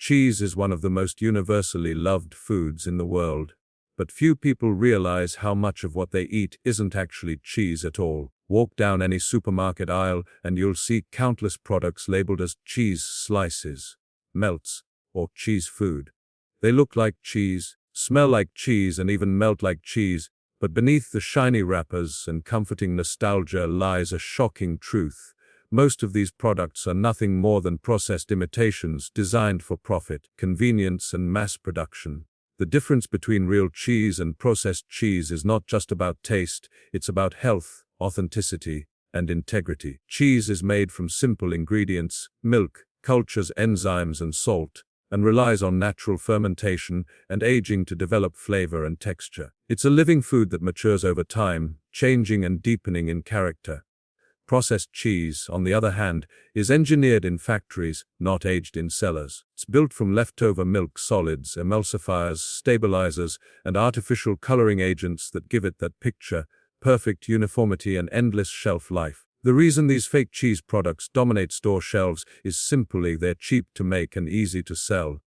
Cheese is one of the most universally loved foods in the world, but few people realize how much of what they eat isn't actually cheese at all. Walk down any supermarket aisle and you'll see countless products labeled as cheese slices, melts, or cheese food. They look like cheese, smell like cheese, and even melt like cheese, but beneath the shiny wrappers and comforting nostalgia lies a shocking truth. Most of these products are nothing more than processed imitations designed for profit, convenience, and mass production. The difference between real cheese and processed cheese is not just about taste, it's about health, authenticity, and integrity. Cheese is made from simple ingredients, milk, cultures, enzymes, and salt, and relies on natural fermentation and aging to develop flavor and texture. It's a living food that matures over time, changing and deepening in character. Processed cheese, on the other hand, is engineered in factories, not aged in cellars. It's built from leftover milk solids, emulsifiers, stabilizers, and artificial coloring agents that give it that picture, perfect uniformity and endless shelf life. The reason these fake cheese products dominate store shelves is simply they're cheap to make and easy to sell.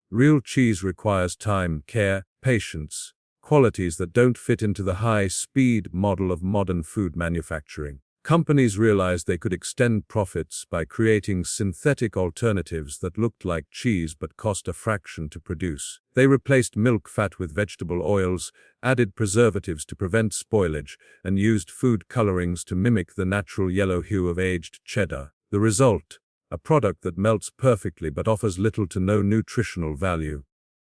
Real cheese requires time, care, patience, qualities that don't fit into the high-speed model of modern food manufacturing. Companies realized they could extend profits by creating synthetic alternatives that looked like cheese but cost a fraction to produce. They replaced milk fat with vegetable oils, added preservatives to prevent spoilage, and used food colorings to mimic the natural yellow hue of aged cheddar. The result? A product that melts perfectly but offers little to no nutritional value.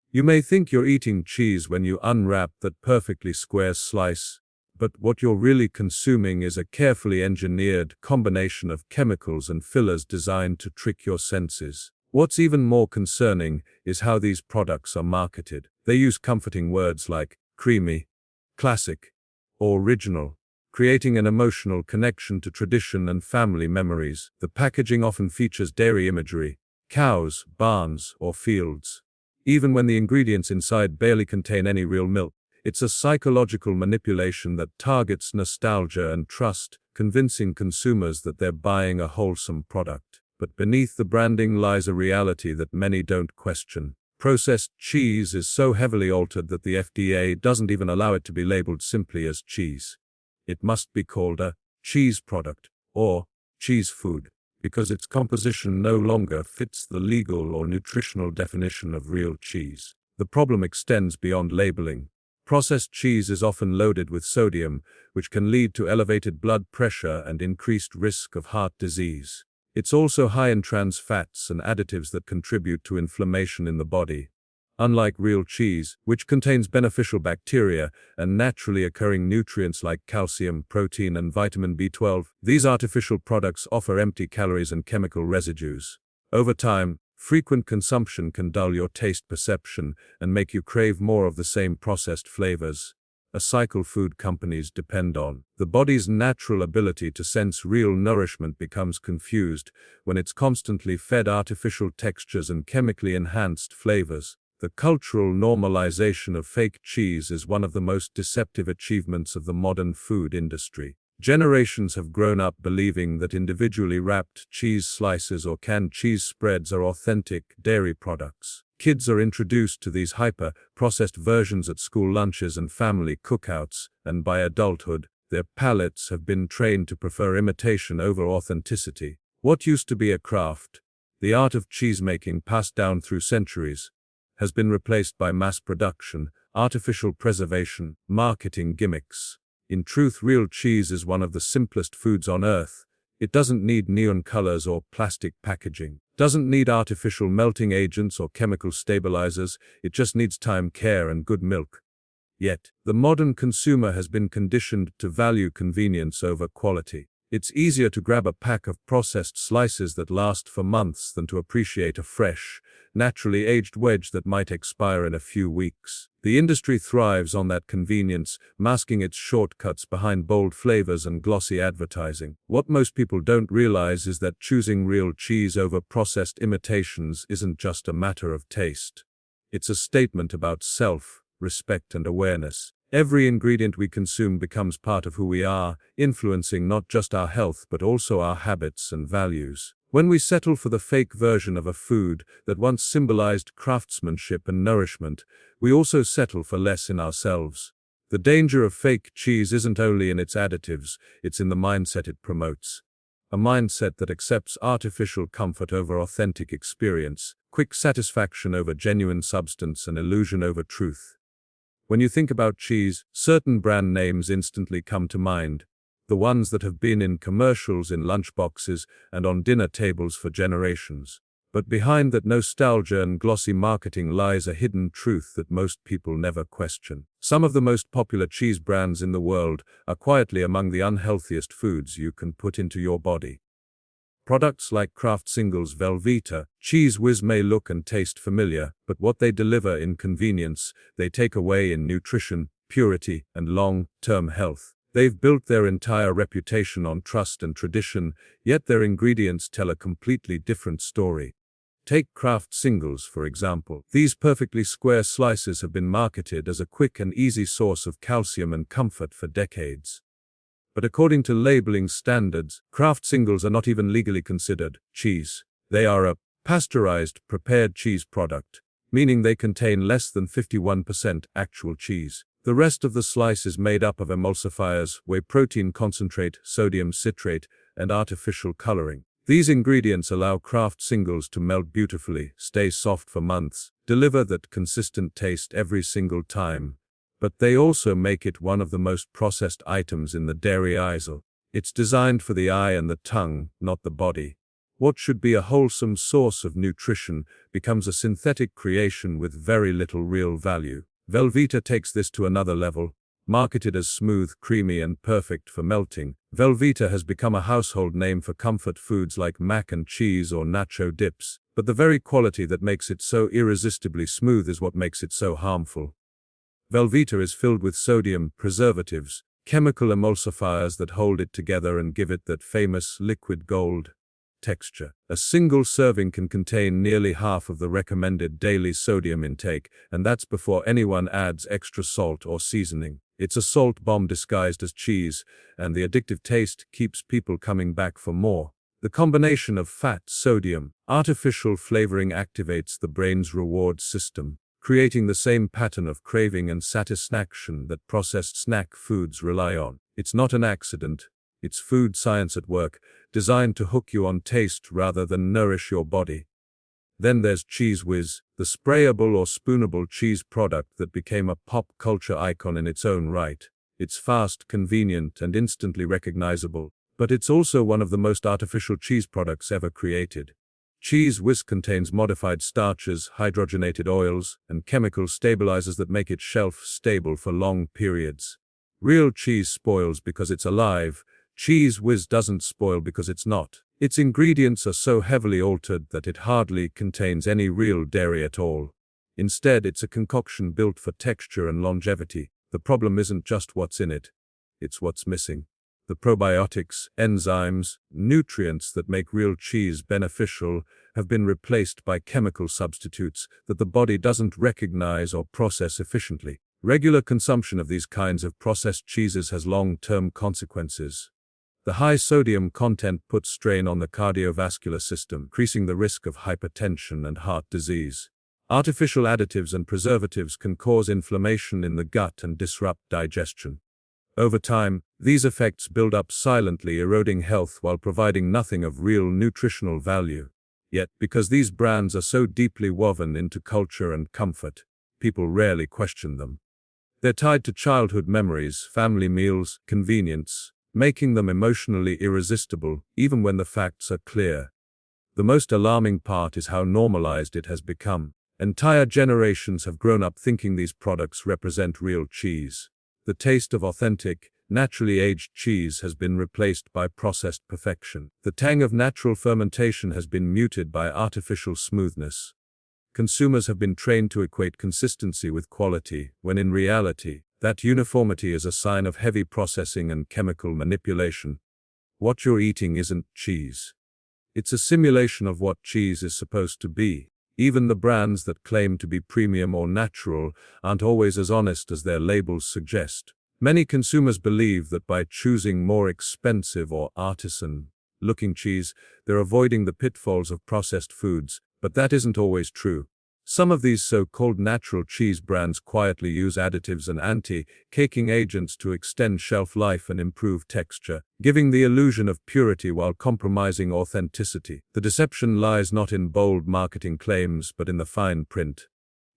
You may think you're eating cheese when you unwrap that perfectly square slice, but what you're really consuming is a carefully engineered combination of chemicals and fillers designed to trick your senses. What's even more concerning is how these products are marketed. They use comforting words like creamy, classic, or original, creating an emotional connection to tradition and family memories. The packaging often features dairy imagery, cows, barns, or fields, even when the ingredients inside barely contain any real milk. It's a psychological manipulation that targets nostalgia and trust, convincing consumers that they're buying a wholesome product. But beneath the branding lies a reality that many don't question. Processed cheese is so heavily altered that the FDA doesn't even allow it to be labeled simply as cheese. It must be called a cheese product or cheese food, because its composition no longer fits the legal or nutritional definition of real cheese. The problem extends beyond labeling. Processed cheese is often loaded with sodium, which can lead to elevated blood pressure and increased risk of heart disease. It's also high in trans fats and additives that contribute to inflammation in the body. Unlike real cheese, which contains beneficial bacteria and naturally occurring nutrients like calcium, protein, and vitamin B12, these artificial products offer empty calories and chemical residues. Over time, frequent consumption can dull your taste perception and make you crave more of the same processed flavors, a cycle food companies depend on. The body's natural ability to sense real nourishment becomes confused when it's constantly fed artificial textures and chemically enhanced flavors. The cultural normalization of fake cheese is one of the most deceptive achievements of the modern food industry. Generations have grown up believing that individually wrapped cheese slices or canned cheese spreads are authentic dairy products. Kids are introduced to these hyper-processed versions at school lunches and family cookouts, and by adulthood, their palates have been trained to prefer imitation over authenticity. What used to be a craft, the art of cheesemaking passed down through centuries, has been replaced by mass production, artificial preservation, marketing gimmicks. In truth, real cheese is one of the simplest foods on earth. It doesn't need neon colors or plastic packaging, doesn't need artificial melting agents or chemical stabilizers, it just needs time, care, and good milk. Yet, the modern consumer has been conditioned to value convenience over quality. It's easier to grab a pack of processed slices that last for months than to appreciate a fresh, naturally aged wedge that might expire in a few weeks. The industry thrives on that convenience, masking its shortcuts behind bold flavors and glossy advertising. What most people don't realize is that choosing real cheese over processed imitations isn't just a matter of taste. It's a statement about self-respect and awareness. Every ingredient we consume becomes part of who we are, influencing not just our health but also our habits and values. When we settle for the fake version of a food that once symbolized craftsmanship and nourishment, we also settle for less in ourselves. The danger of fake cheese isn't only in its additives, it's in the mindset it promotes. A mindset that accepts artificial comfort over authentic experience, quick satisfaction over genuine substance, and illusion over truth. When you think about cheese, certain brand names instantly come to mind. The ones that have been in commercials, in lunchboxes, and on dinner tables for generations. But behind that nostalgia and glossy marketing lies a hidden truth that most people never question. Some of the most popular cheese brands in the world are quietly among the unhealthiest foods you can put into your body. Products like Kraft Singles' Velveeta, Cheese Whiz may look and taste familiar, but what they deliver in convenience, they take away in nutrition, purity, and long-term health. They've built their entire reputation on trust and tradition, yet their ingredients tell a completely different story. Take Kraft Singles, for example. These perfectly square slices have been marketed as a quick and easy source of calcium and comfort for decades. But according to labeling standards, Kraft Singles are not even legally considered cheese. They are a pasteurized, prepared cheese product, meaning they contain less than 51% actual cheese. The rest of the slice is made up of emulsifiers, whey protein concentrate, sodium citrate, and artificial coloring. These ingredients allow Kraft Singles to melt beautifully, stay soft for months, deliver that consistent taste every single time. But they also make it one of the most processed items in the dairy aisle. It's designed for the eye and the tongue, not the body. What should be a wholesome source of nutrition becomes a synthetic creation with very little real value. Velveeta takes this to another level. Marketed as smooth, creamy, and perfect for melting, Velveeta has become a household name for comfort foods like mac and cheese or nacho dips. But the very quality that makes it so irresistibly smooth is what makes it so harmful. Velveeta is filled with sodium, preservatives, chemical emulsifiers that hold it together and give it that famous liquid gold texture. A single serving can contain nearly half of the recommended daily sodium intake, and that's before anyone adds extra salt or seasoning. It's a salt bomb disguised as cheese, and the addictive taste keeps people coming back for more. The combination of fat, sodium, artificial flavoring activates the brain's reward system, creating the same pattern of craving and satisfaction that processed snack foods rely on. It's not an accident. It's food science at work, designed to hook you on taste rather than nourish your body. Then there's Cheese Whiz, the sprayable or spoonable cheese product that became a pop culture icon in its own right. It's fast, convenient, and instantly recognizable, but it's also one of the most artificial cheese products ever created. Cheese Whiz contains modified starches, hydrogenated oils, and chemical stabilizers that make it shelf-stable for long periods. Real cheese spoils because it's alive. Cheese Whiz doesn't spoil because it's not. Its ingredients are so heavily altered that it hardly contains any real dairy at all. Instead, it's a concoction built for texture and longevity. The problem isn't just what's in it, it's what's missing. The probiotics, enzymes, nutrients that make real cheese beneficial have been replaced by chemical substitutes that the body doesn't recognize or process efficiently. Regular consumption of these kinds of processed cheeses has long-term consequences. The high sodium content puts strain on the cardiovascular system, increasing the risk of hypertension and heart disease. Artificial additives and preservatives can cause inflammation in the gut and disrupt digestion. Over time, these effects build up silently, eroding health while providing nothing of real nutritional value. Yet, because these brands are so deeply woven into culture and comfort, people rarely question them. They're tied to childhood memories, family meals, convenience, making them emotionally irresistible, even when the facts are clear. The most alarming part is how normalized it has become. Entire generations have grown up thinking these products represent real cheese. The taste of authentic, naturally aged cheese has been replaced by processed perfection. The tang of natural fermentation has been muted by artificial smoothness. Consumers have been trained to equate consistency with quality, when in reality, that uniformity is a sign of heavy processing and chemical manipulation. What you're eating isn't cheese. It's a simulation of what cheese is supposed to be. Even the brands that claim to be premium or natural aren't always as honest as their labels suggest. Many consumers believe that by choosing more expensive or artisan looking cheese, they're avoiding the pitfalls of processed foods, but that isn't always true. Some of these so-called natural cheese brands quietly use additives and anti-caking agents to extend shelf life and improve texture, giving the illusion of purity while compromising authenticity. The deception lies not in bold marketing claims but in the fine print.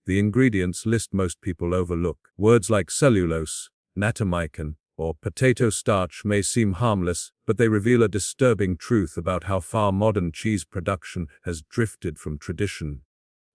The ingredients list most people overlook. Words like cellulose, natamycin, or potato starch may seem harmless, but they reveal a disturbing truth about how far modern cheese production has drifted from tradition.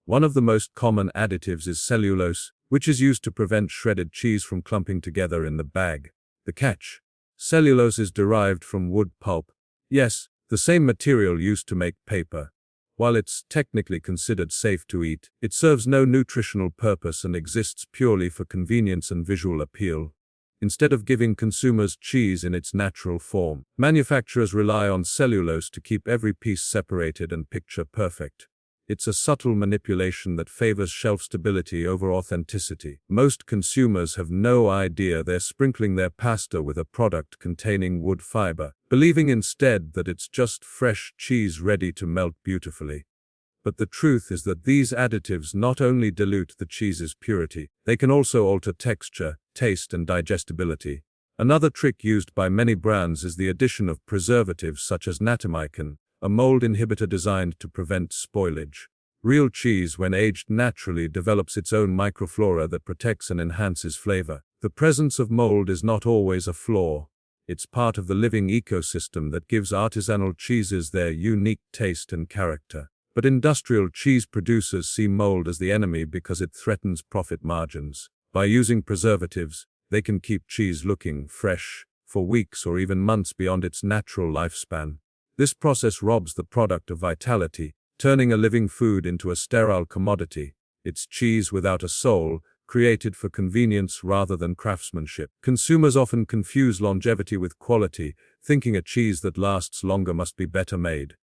One of the most common additives is cellulose, which is used to prevent shredded cheese from clumping together in the bag. The catch: cellulose is derived from wood pulp. Yes, the same material used to make paper. While it's technically considered safe to eat, it serves no nutritional purpose and exists purely for convenience and visual appeal. Instead of giving consumers cheese in its natural form, manufacturers rely on cellulose to keep every piece separated and picture perfect. It's a subtle manipulation that favors shelf stability over authenticity. Most consumers have no idea they're sprinkling their pasta with a product containing wood fiber, believing instead that it's just fresh cheese ready to melt beautifully. But the truth is that these additives not only dilute the cheese's purity, they can also alter texture, taste, and digestibility. Another trick used by many brands is the addition of preservatives such as natamycin, a mold inhibitor designed to prevent spoilage. Real cheese, when aged naturally, develops its own microflora that protects and enhances flavor. The presence of mold is not always a flaw. It's part of the living ecosystem that gives artisanal cheeses their unique taste and character. But industrial cheese producers see mold as the enemy because it threatens profit margins. By using preservatives, they can keep cheese looking fresh for weeks or even months beyond its natural lifespan. This process robs the product of vitality, turning a living food into a sterile commodity. It's cheese without a soul, created for convenience rather than craftsmanship. Consumers often confuse longevity with quality, thinking a cheese that lasts longer must be better made.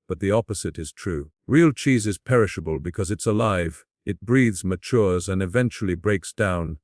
But the opposite is true. Real cheese is perishable because it's alive, it breathes, matures, and eventually breaks down,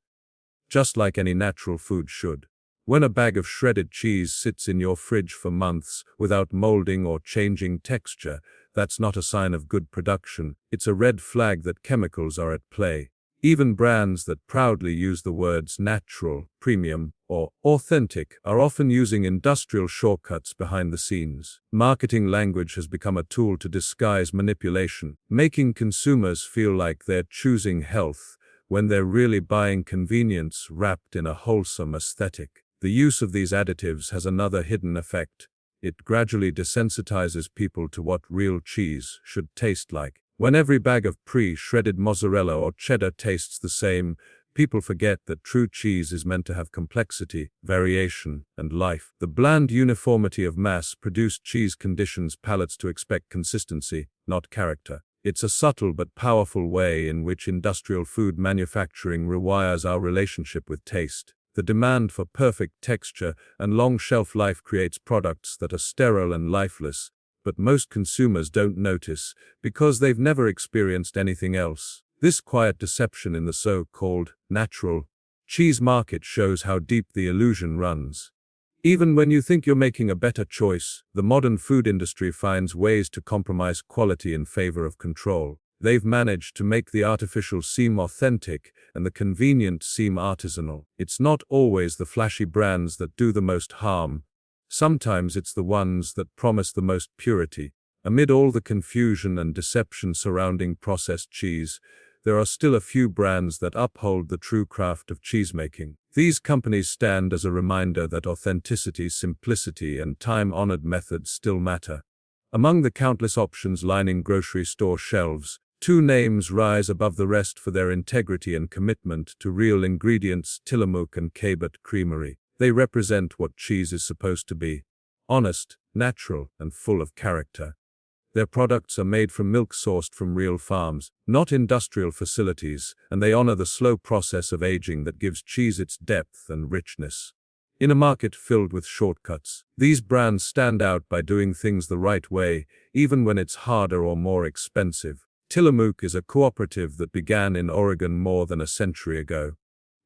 just like any natural food should. When a bag of shredded cheese sits in your fridge for months without molding or changing texture, that's not a sign of good production. It's a red flag that chemicals are at play. Even brands that proudly use the words natural, premium, or authentic are often using industrial shortcuts behind the scenes. Marketing language has become a tool to disguise manipulation, making consumers feel like they're choosing health when they're really buying convenience wrapped in a wholesome aesthetic. The use of these additives has another hidden effect. It gradually desensitizes people to what real cheese should taste like. When every bag of pre-shredded mozzarella or cheddar tastes the same, people forget that true cheese is meant to have complexity, variation, and life. The bland uniformity of mass-produced cheese conditions palates to expect consistency, not character. It's a subtle but powerful way in which industrial food manufacturing rewires our relationship with taste. The demand for perfect texture and long shelf life creates products that are sterile and lifeless, but most consumers don't notice because they've never experienced anything else. This quiet deception in the so-called natural cheese market shows how deep the illusion runs. Even when you think you're making a better choice, the modern food industry finds ways to compromise quality in favor of control. They've managed to make the artificial seem authentic and the convenient seem artisanal. It's not always the flashy brands that do the most harm. Sometimes it's the ones that promise the most purity. Amid all the confusion and deception surrounding processed cheese, there are still a few brands that uphold the true craft of cheesemaking. These companies stand as a reminder that authenticity, simplicity, and time-honored methods still matter. Among the countless options lining grocery store shelves, two names rise above the rest for their integrity and commitment to real ingredients: Tillamook and Cabot Creamery. They represent what cheese is supposed to be: honest, natural, and full of character. Their products are made from milk sourced from real farms, not industrial facilities, and they honor the slow process of aging that gives cheese its depth and richness. In a market filled with shortcuts, these brands stand out by doing things the right way, even when it's harder or more expensive. Tillamook is a cooperative that began in Oregon more than a century ago.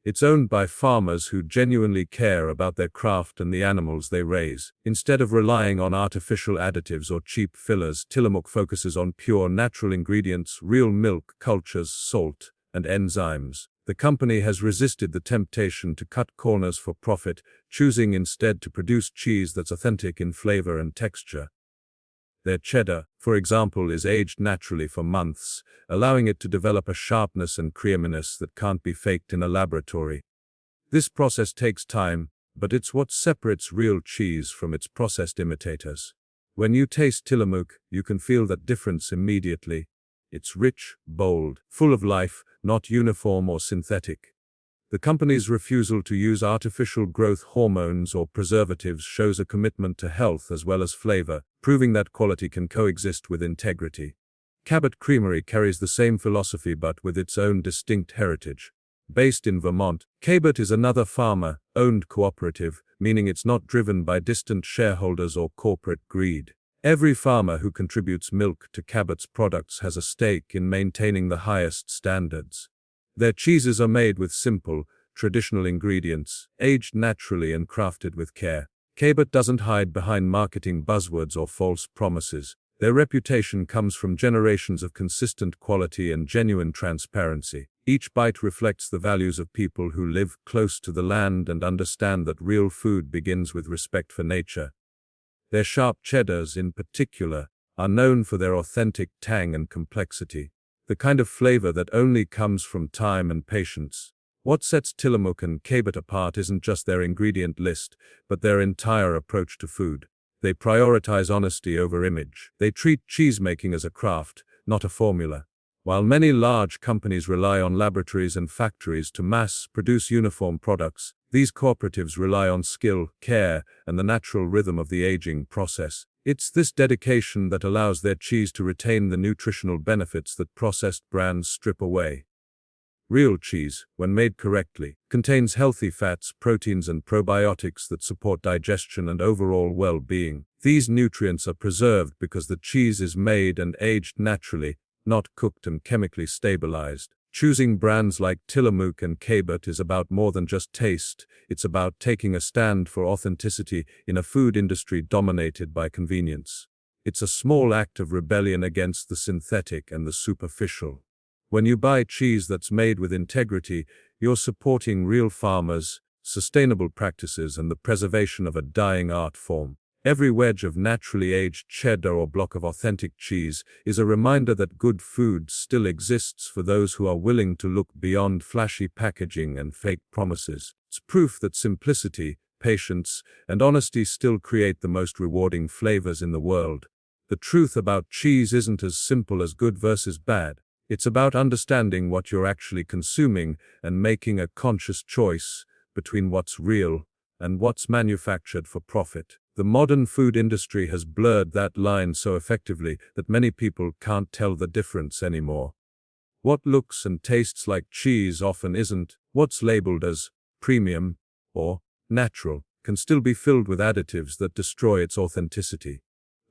It's owned by farmers who genuinely care about their craft and the animals they raise. Instead of relying on artificial additives or cheap fillers, Tillamook focuses on pure natural ingredients, real milk, cultures, salt, and enzymes. The company has resisted the temptation to cut corners for profit, choosing instead to produce cheese that's authentic in flavor and texture. Their cheddar, for example, is aged naturally for months, allowing it to develop a sharpness and creaminess that can't be faked in a laboratory. This process takes time, but it's what separates real cheese from its processed imitators. When you taste Tillamook, you can feel that difference immediately. It's rich, bold, full of life, not uniform or synthetic. The company's refusal to use artificial growth hormones or preservatives shows a commitment to health as well as flavor, proving that quality can coexist with integrity. Cabot Creamery carries the same philosophy but with its own distinct heritage. Based in Vermont, Cabot is another farmer-owned cooperative, meaning it's not driven by distant shareholders or corporate greed. Every farmer who contributes milk to Cabot's products has a stake in maintaining the highest standards. Their cheeses are made with simple, traditional ingredients, aged naturally and crafted with care. Cabot doesn't hide behind marketing buzzwords or false promises. Their reputation comes from generations of consistent quality and genuine transparency. Each bite reflects the values of people who live close to the land and understand that real food begins with respect for nature. Their sharp cheddars, in particular, are known for their authentic tang and complexity, the kind of flavor that only comes from time and patience. What sets Tillamook and Cabot apart isn't just their ingredient list, but their entire approach to food. They prioritize honesty over image. They treat cheesemaking as a craft, not a formula. While many large companies rely on laboratories and factories to mass-produce uniform products, these cooperatives rely on skill, care, and the natural rhythm of the aging process. It's this dedication that allows their cheese to retain the nutritional benefits that processed brands strip away. Real cheese, when made correctly, contains healthy fats, proteins, and probiotics that support digestion and overall well-being. These nutrients are preserved because the cheese is made and aged naturally, not cooked and chemically stabilized. Choosing brands like Tillamook and Cabot is about more than just taste. It's about taking a stand for authenticity in a food industry dominated by convenience. It's a small act of rebellion against the synthetic and the superficial. When you buy cheese that's made with integrity, you're supporting real farmers, sustainable practices, and the preservation of a dying art form. Every wedge of naturally aged cheddar or block of authentic cheese is a reminder that good food still exists for those who are willing to look beyond flashy packaging and fake promises. It's proof that simplicity, patience, and honesty still create the most rewarding flavors in the world. The truth about cheese isn't as simple as good versus bad. It's about understanding what you're actually consuming and making a conscious choice between what's real and what's manufactured for profit. The modern food industry has blurred that line so effectively that many people can't tell the difference anymore. What looks and tastes like cheese often isn't. What's labeled as premium or natural can still be filled with additives that destroy its authenticity.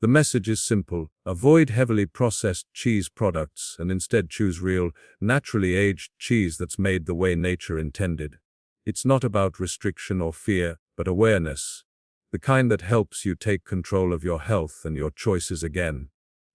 The message is simple: avoid heavily processed cheese products and instead choose real, naturally aged cheese that's made the way nature intended. It's not about restriction or fear, but awareness. The kind that helps you take control of your health and your choices again.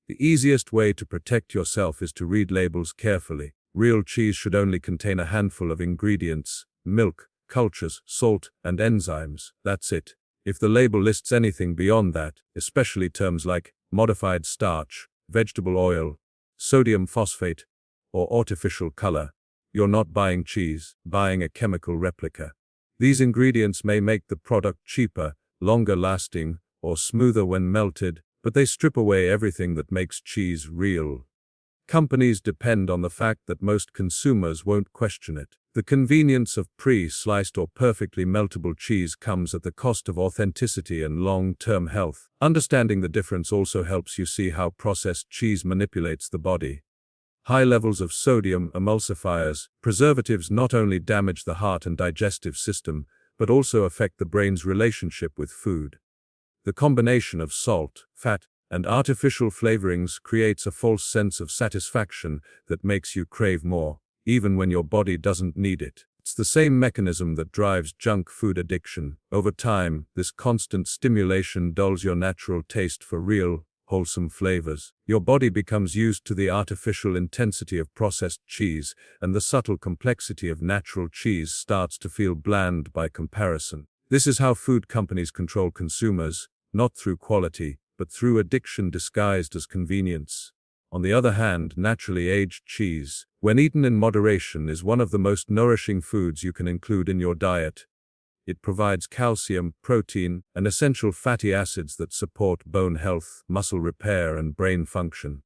The easiest way to protect yourself is to read labels carefully. Real cheese should only contain a handful of ingredients: milk, cultures, salt, and enzymes. That's it. If the label lists anything beyond that, especially terms like modified starch, vegetable oil, sodium phosphate, or artificial color, you're not buying cheese, buying a chemical replica. These ingredients may make the product cheaper, longer lasting, or smoother when melted, but they strip away everything that makes cheese real. Companies depend on the fact that most consumers won't question it. The convenience of pre-sliced or perfectly meltable cheese comes at the cost of authenticity and long-term health. Understanding the difference also helps you see how processed cheese manipulates the body. High levels of sodium emulsifiers, preservatives not only damage the heart and digestive system, but also affect the brain's relationship with food. The combination of salt, fat, and artificial flavorings creates a false sense of satisfaction that makes you crave more, even when your body doesn't need it. It's the same mechanism that drives junk food addiction. Over time, this constant stimulation dulls your natural taste for real, wholesome flavors. Your body becomes used to the artificial intensity of processed cheese, and the subtle complexity of natural cheese starts to feel bland by comparison. This is how food companies control consumers, not through quality, but through addiction disguised as convenience. On the other hand, naturally aged cheese, when eaten in moderation, is one of the most nourishing foods you can include in your diet. It provides calcium, protein, and essential fatty acids that support bone health, muscle repair, and brain function.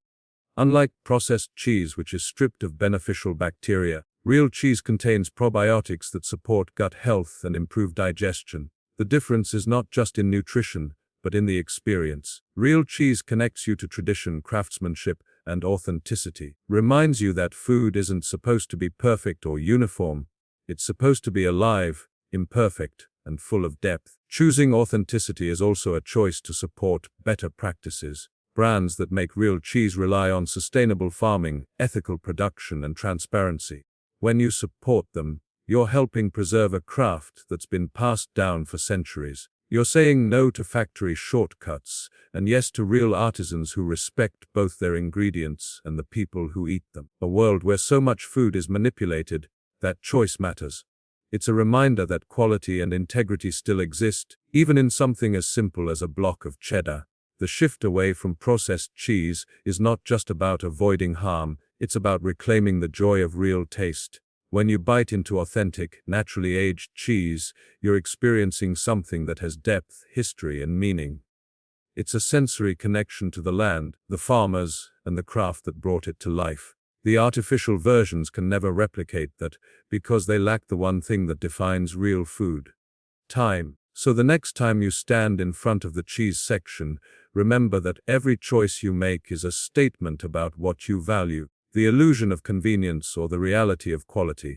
Unlike processed cheese, which is stripped of beneficial bacteria, real cheese contains probiotics that support gut health and improve digestion. The difference is not just in nutrition, but in the experience. Real cheese connects you to tradition, craftsmanship, and authenticity. Reminds you that food isn't supposed to be perfect or uniform. It's supposed to be alive, imperfect, and full of depth. Choosing authenticity is also a choice to support better practices. Brands that make real cheese rely on sustainable farming, ethical production, and transparency. When you support them, you're helping preserve a craft that's been passed down for centuries. You're saying no to factory shortcuts and yes to real artisans who respect both their ingredients and the people who eat them. A world where so much food is manipulated, that choice matters. It's a reminder that quality and integrity still exist, even in something as simple as a block of cheddar. The shift away from processed cheese is not just about avoiding harm, it's about reclaiming the joy of real taste. When you bite into authentic, naturally aged cheese, you're experiencing something that has depth, history, and meaning. It's a sensory connection to the land, the farmers, and the craft that brought it to life. The artificial versions can never replicate that, because they lack the one thing that defines real food: time. So the next time you stand in front of the cheese section, remember that every choice you make is a statement about what you value: the illusion of convenience or the reality of quality.